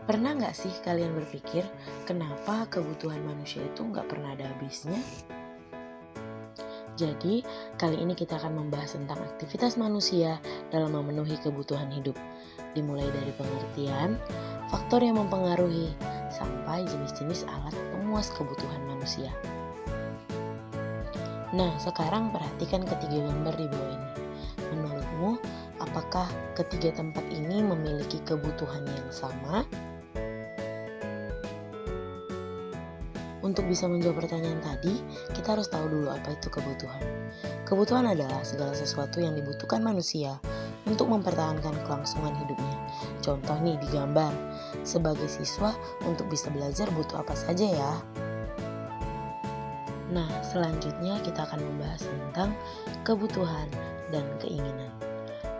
Pernah nggak sih kalian berpikir kenapa kebutuhan manusia itu nggak pernah ada habisnya? Jadi, kali ini kita akan membahas tentang aktivitas manusia dalam memenuhi kebutuhan hidup. Dimulai dari pengertian, faktor yang mempengaruhi, sampai jenis-jenis alat pemuas kebutuhan manusia. Nah, sekarang perhatikan ketiga gambar di bawah ini. Menurutmu, apakah ketiga tempat ini memiliki kebutuhan yang sama? Untuk bisa menjawab pertanyaan tadi, kita harus tahu dulu apa itu kebutuhan. Kebutuhan adalah segala sesuatu yang dibutuhkan manusia untuk mempertahankan kelangsungan hidupnya. Contoh nih di gambar, sebagai siswa untuk bisa belajar butuh apa saja ya? Nah, selanjutnya kita akan membahas tentang kebutuhan dan keinginan.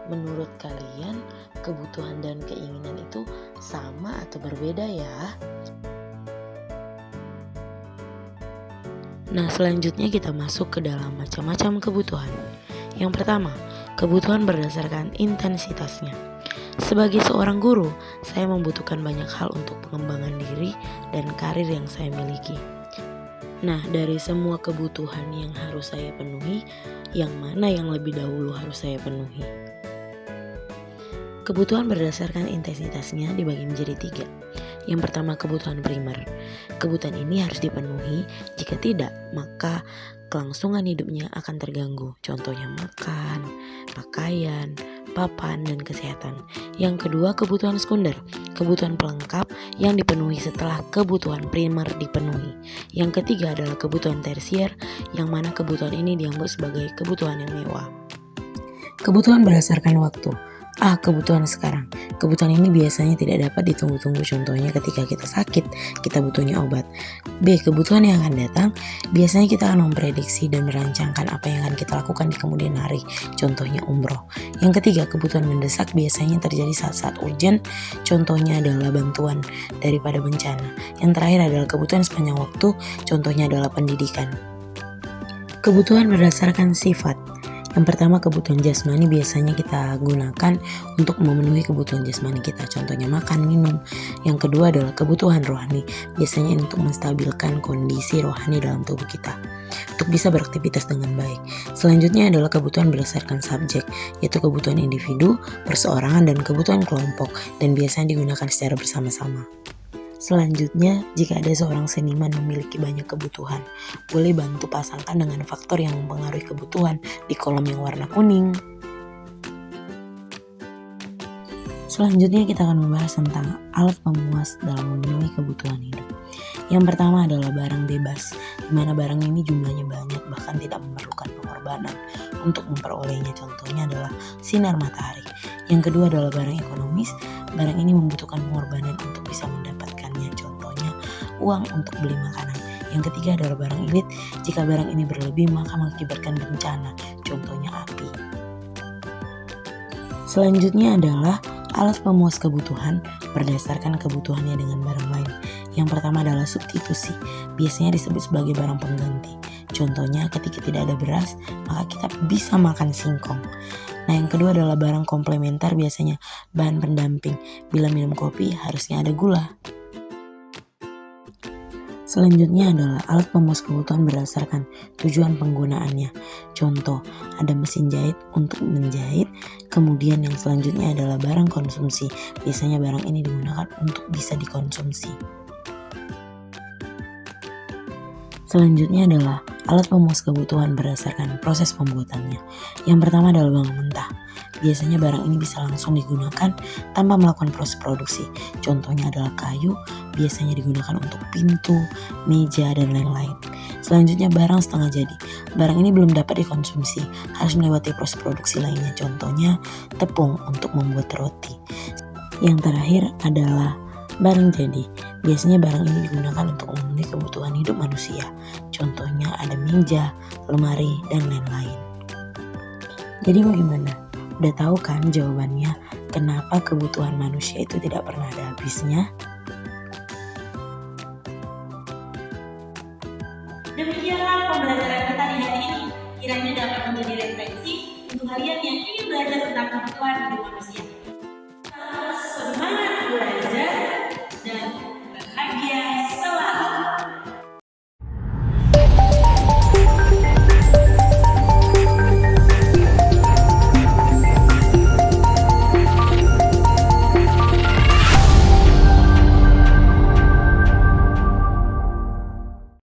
Menurut kalian, kebutuhan dan keinginan itu sama atau berbeda ya? Nah, selanjutnya kita masuk ke dalam macam-macam kebutuhan. Yang pertama, kebutuhan berdasarkan intensitasnya. Sebagai seorang guru, saya membutuhkan banyak hal untuk pengembangan diri dan karir yang saya miliki. Nah, dari semua kebutuhan yang harus saya penuhi, yang mana yang lebih dahulu harus saya penuhi? Kebutuhan berdasarkan intensitasnya dibagi menjadi 3. Yang pertama, kebutuhan primer. Kebutuhan ini harus dipenuhi, jika tidak, maka kelangsungan hidupnya akan terganggu. Contohnya makan, pakaian, papan, dan kesehatan. Yang kedua, kebutuhan sekunder. Kebutuhan pelengkap yang dipenuhi setelah kebutuhan primer dipenuhi. Yang ketiga adalah kebutuhan tersier, yang mana kebutuhan ini dianggap sebagai kebutuhan yang mewah. Kebutuhan berdasarkan waktu. Kebutuhan sekarang. Kebutuhan ini biasanya tidak dapat ditunggu-tunggu. Contohnya ketika kita sakit, kita butuhnya obat. B. Kebutuhan yang akan datang. Biasanya kita akan memprediksi dan merancangkan apa yang akan kita lakukan di kemudian hari. Contohnya umroh. Yang ketiga, kebutuhan mendesak biasanya terjadi saat-saat urgent. Contohnya adalah bantuan daripada bencana. Yang terakhir adalah kebutuhan sepanjang waktu. Contohnya adalah pendidikan. Kebutuhan berdasarkan sifat. Yang pertama, kebutuhan jasmani biasanya kita gunakan untuk memenuhi kebutuhan jasmani kita, contohnya makan, minum. Yang kedua adalah kebutuhan rohani, biasanya untuk menstabilkan kondisi rohani dalam tubuh kita, untuk bisa beraktivitas dengan baik. Selanjutnya adalah kebutuhan berdasarkan subjek, yaitu kebutuhan individu, perseorangan, dan kebutuhan kelompok, dan biasanya digunakan secara bersama-sama. Selanjutnya, jika ada seorang seniman memiliki banyak kebutuhan, boleh bantu pasangkan dengan faktor yang mempengaruhi kebutuhan di kolom yang warna kuning. Selanjutnya kita akan membahas tentang alat pemuas dalam memenuhi kebutuhan hidup. Yang pertama adalah barang bebas, di mana barang ini jumlahnya banyak bahkan tidak memerlukan pengorbanan untuk memperolehnya. Contohnya adalah sinar matahari. Yang kedua adalah barang ekonomis. Barang ini membutuhkan pengorbanan untuk bisa mendapatkannya. Contohnya uang untuk beli makanan. Yang ketiga adalah barang ilit. Jika barang ini berlebih maka mengakibatkan bencana. Contohnya api. Selanjutnya adalah alat pemuas kebutuhan berdasarkan kebutuhannya dengan barang lain. Yang pertama adalah substitusi, biasanya disebut sebagai barang pengganti. Contohnya ketika tidak ada beras, maka kita bisa makan singkong. Nah, yang kedua adalah barang komplementer, biasanya bahan pendamping. Bila minum kopi, harusnya ada gula. Selanjutnya adalah alat pemuas kebutuhan berdasarkan tujuan penggunaannya. Contoh, ada mesin jahit untuk menjahit. Kemudian yang selanjutnya adalah barang konsumsi. Biasanya barang ini digunakan untuk bisa dikonsumsi. Selanjutnya adalah alat pemuas kebutuhan berdasarkan proses pembuatannya. Yang pertama adalah bawang mentah. Biasanya barang ini bisa langsung digunakan tanpa melakukan proses produksi. Contohnya adalah kayu, biasanya digunakan untuk pintu, meja, dan lain-lain. Selanjutnya barang setengah jadi. Barang ini belum dapat dikonsumsi, harus melewati proses produksi lainnya. Contohnya tepung untuk membuat roti. Yang terakhir adalah barang jadi. Biasanya barang ini digunakan untuk memenuhi kebutuhan hidup manusia. Contohnya ada meja, lemari, dan lain-lain. Jadi bagaimana? Udah tahu kan jawabannya kenapa kebutuhan manusia itu tidak pernah ada habisnya? Demikianlah pembelajaran kita di hari ini. Kiranya dapat menjadi referensi untuk kalian yang ingin belajar tentang kebutuhan hidup manusia.